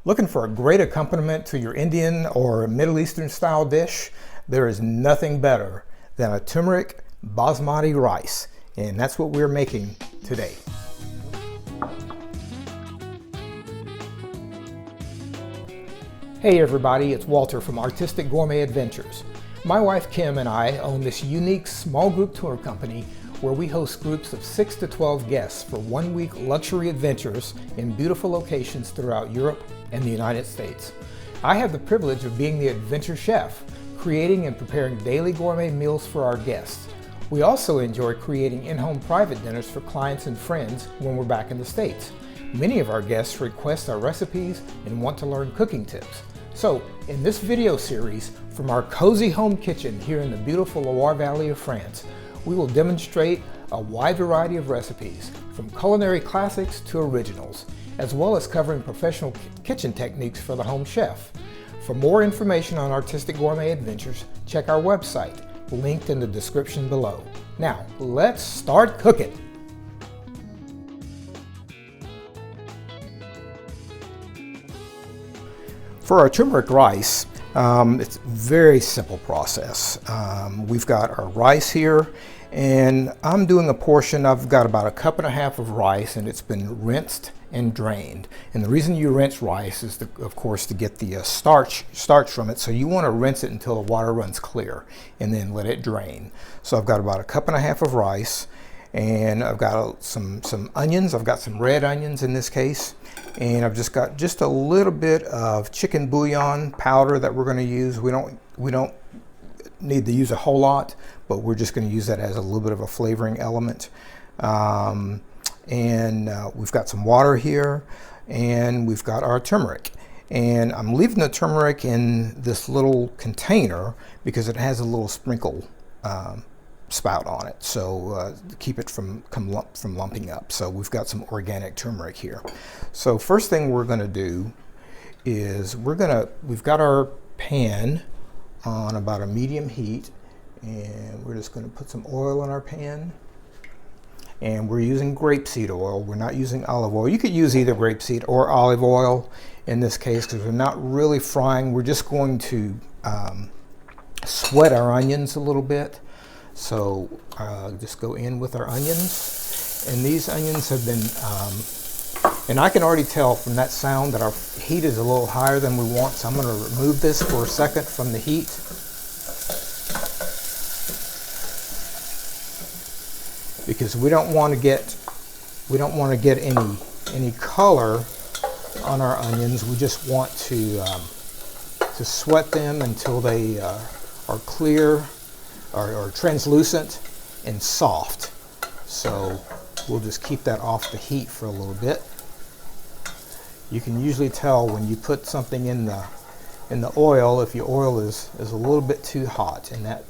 Looking for a great accompaniment to your Indian or Middle Eastern style dish? There is nothing better than a turmeric basmati rice, and that's what we're making today. Hey everybody, it's Walter from Artistic Gourmet Adventures. My wife Kim and I own this unique small group tour company where we host groups of 6 to 12 guests for 1 week luxury adventures in beautiful locations throughout Europe and the United States. I have the privilege of being the adventure chef, creating and preparing daily gourmet meals for our guests. We also enjoy creating in-home private dinners for clients and friends when we're back in the States. Many of our guests request our recipes and want to learn cooking tips. So, in this video series, from our cozy home kitchen here in the beautiful Loire Valley of France, we will demonstrate a wide variety of recipes, from culinary classics to originals, as well as covering professional kitchen techniques for the home chef. For more information on Artistic Gourmet Adventures, check our website, linked in the description below. Now, let's start cooking! For our turmeric rice, it's a very simple process. We've got our rice here, and I'm doing a portion. I've got about 1.5 cups of rice, and it's been rinsed and drained. And the reason you rinse rice is, of course, to get the starch from it. So you want to rinse it until the water runs clear, and then let it drain. So I've got about 1.5 cups of rice, and I've got some onions. I've got some red onions in this case. And I've just got a little bit of chicken bouillon powder that we're going to use. We don't need to use a whole lot, but we're just going to use that as a little bit of a flavoring element. We've got some water here, and we've got our turmeric. And I'm leaving the turmeric in this little container because it has a little sprinkle spout on it, so to keep it from lumping up. So we've got some organic turmeric here. So first thing we're going to do is we've got our pan on about a medium heat, and we're just going to put some oil in our pan. And we're using grapeseed oil. We're not using olive oil. You could use either grapeseed or olive oil in this case because we're not really frying. We're just going to sweat our onions a little bit. So just go in with our onions, and these onions have been, and I can already tell from that sound that our heat is a little higher than we want, so I'm going to remove this for a second from the heat. Because we don't want to get any color on our onions. We just want to sweat them until they are clear, or translucent and soft. So we'll just keep that off the heat for a little bit. You can usually tell when you put something in the oil if your oil is a little bit too hot, and that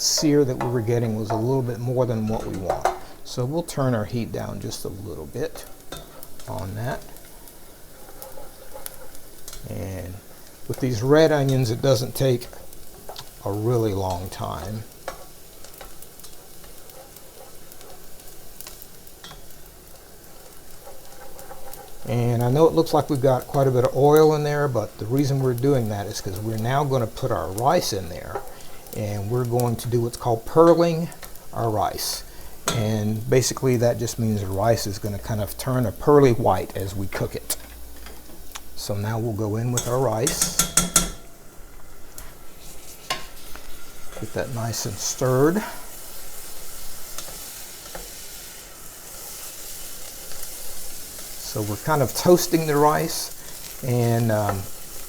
sear that we were getting was a little bit more than what we want. So we'll turn our heat down just a little bit on that. And with these red onions, it doesn't take a really long time. And I know it looks like we've got quite a bit of oil in there, but the reason we're doing that is because we're now going to put our rice in there, and we're going to do what's called pearling our rice. And basically that just means the rice is going to kind of turn a pearly white as we cook it. So now we'll go in with our rice. Get that nice and stirred. So we're kind of toasting the rice, and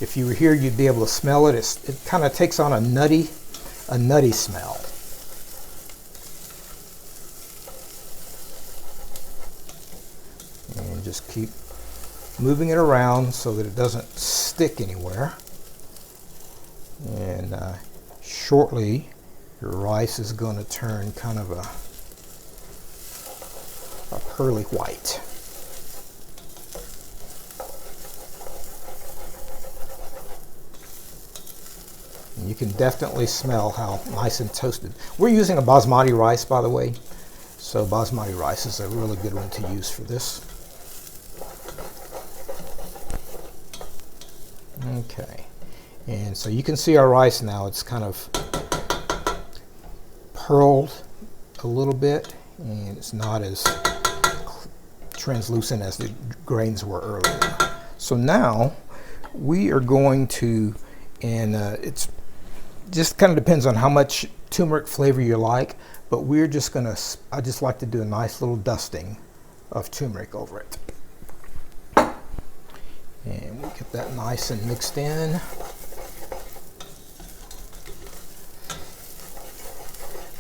if you were here, you'd be able to smell it. It kind of takes on a nutty smell. And just keep moving it around so that it doesn't stick anywhere. And shortly, your rice is going to turn kind of a pearly white. And you can definitely smell how nice and toasted. We're using a basmati rice, by the way. So basmati rice is a really good one to use for this. Okay, and so you can see our rice now. It's kind of pearled a little bit, and it's not as translucent as the grains were earlier. So now we are going to, and it's just kind of depends on how much turmeric flavor you like, but we're just gonna, I just like to do a nice little dusting of turmeric over it. And we'll get that nice and mixed in.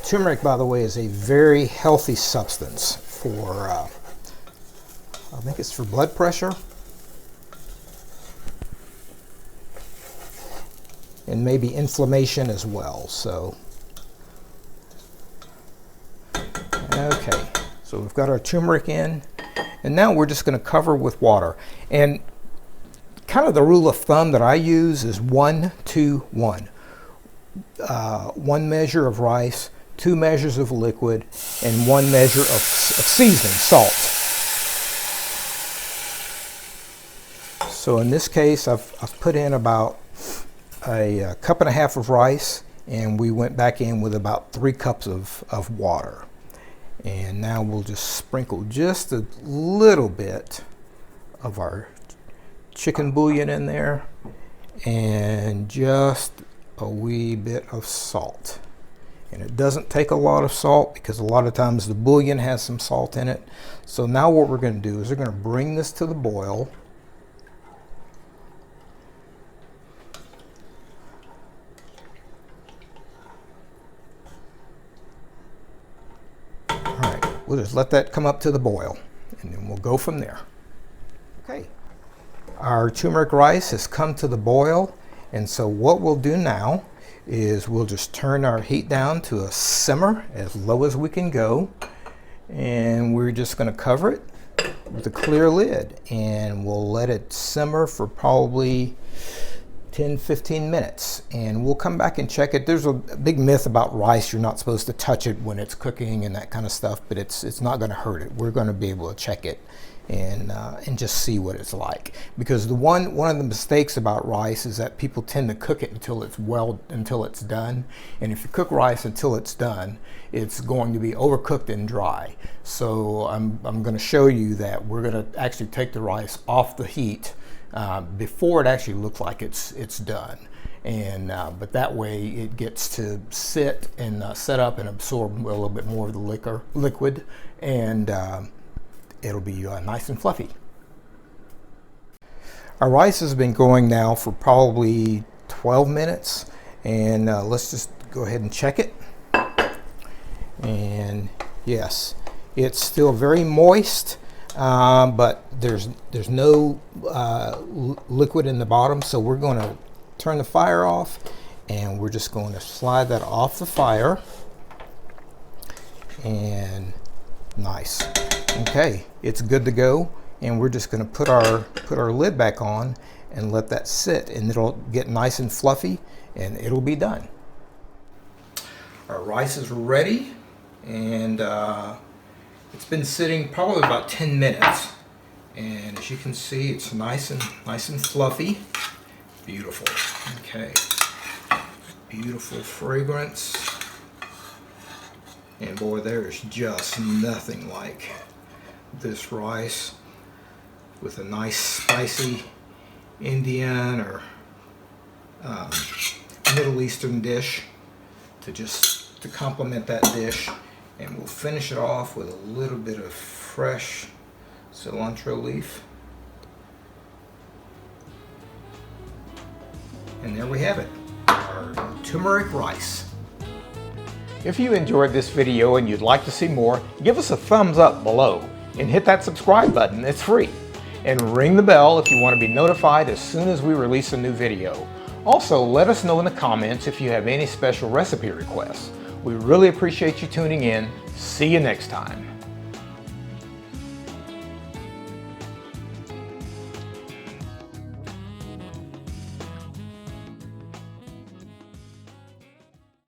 Turmeric, by the way, is a very healthy substance for, I think it's for blood pressure and maybe inflammation as well. So, okay, so we've got our turmeric in, and now we're just going to cover with water. And kind of the rule of thumb that I use is 1, 2, 1. 1 measure of rice, 2 measures of liquid, and 1 measure of seasoning, salt. So in this case, I've put in about a cup and a half of rice, and we went back in with about 3 cups of water. And now we'll just sprinkle just a little bit of our chicken bouillon in there, and just a wee bit of salt. And it doesn't take a lot of salt because a lot of times the bouillon has some salt in it. So now what we're going to do is we're going to bring this to the boil. All right, we'll just let that come up to the boil, and then we'll go from there. Okay, our turmeric rice has come to the boil, and so what we'll do now is we'll just turn our heat down to a simmer as low as we can go, and we're just going to cover it with a clear lid, and we'll let it simmer for probably 10-15 minutes, and we'll come back and check it. There's a big myth about rice. You're not supposed to touch it when it's cooking and that kind of stuff, but it's not going to hurt it. We're going to be able to check it and just see what it's like, because one of the mistakes about rice is that people tend to cook it until it's done, and if you cook rice until it's done, it's going to be overcooked and dry. So I'm going to show you that we're going to actually take the rice off the heat before it actually looks like it's done, and but that way it gets to sit and set up and absorb a little bit more of the liquid, and it'll be nice and fluffy. Our rice has been going now for probably 12 minutes, and let's just go ahead and check it. And yes, it's still very moist, but there's no liquid in the bottom, so we're going to turn the fire off, and we're just going to slide that off the fire. And nice. Okay, it's good to go, and we're just going to put our lid back on and let that sit, and it'll get nice and fluffy, and it'll be done. Our rice is ready, and it's been sitting probably about 10 minutes, and as you can see, it's nice and fluffy. Beautiful. Okay, beautiful fragrance, and boy, there's just nothing like this rice with a nice spicy Indian or Middle Eastern dish to complement that dish. And we'll finish it off with a little bit of fresh cilantro leaf. And there we have it, our turmeric rice. If you enjoyed this video and you'd like to see more, give us a thumbs up below and hit that subscribe button. It's free. And ring the bell if you want to be notified as soon as we release a new video. Also, let us know in the comments if you have any special recipe requests. We really appreciate you tuning in. See you next time.